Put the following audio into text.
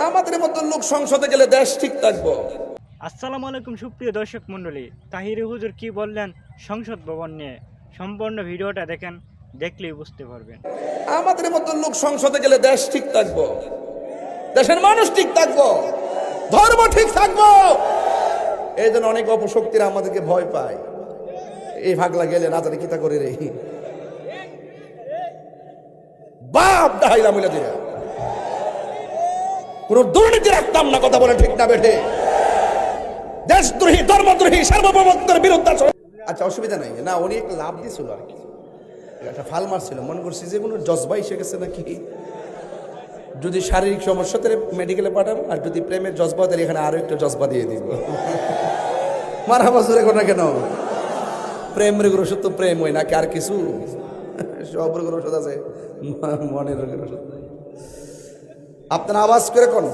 আমাদের মতো লোক সংসদে গেলে দেশ ঠিক থাকবো। আসসালামু আলাইকুম সুপ্রিয় দর্শক মণ্ডলী, তাহিরি হুজুর কি বললেন সংসদ ভবন নিয়ে, সম্পূর্ণ ভিডিওটা দেখেন, দেখলেই বুঝতে পারবেন। আমাদের মতো লোক সংসদে গেলে দেশ ঠিক থাকবো, দেশের মানুষ ঠিক থাকবো, ধর্ম ঠিক থাকবো। এই জন্য অনেক অপশক্তিরা আমাদেরকে ভয় পায়। এই ভাগলা গেলে না জানি কিতা করে রে বাপ ডাইলা মিলে দিয়ে কোন দুর্নীতি রাখতাম না, কথা বলে ঠিক না বেঠে, দেশদ্রোহী ধর্মদ্রোহী সার্বভৌমত্বের বিরুদ্ধে। আচ্ছা অসুবিধা নাই না, উনি একটা লাভ দিয়েছিল আর কি, একটা ফাল মারছিল, মনে করছি যে কোনো জজবা এসে গেছে নাকি, যদি শারীরিক সমস্যাতে মেডিকেলে পাঠাবো, আর যদি প্রেমের জজবা তাহলে এখানে আরো একটা জজবা দিয়ে দিব। মারা বছরে কোনা কেন প্রেম রোগের ওষুধ তো প্রেম হয় নাকি আর কিছু, সব রোগের ওষুধ আছে, মনের রোগের ওষুধ। আপনারা আওয়াজ করে কোন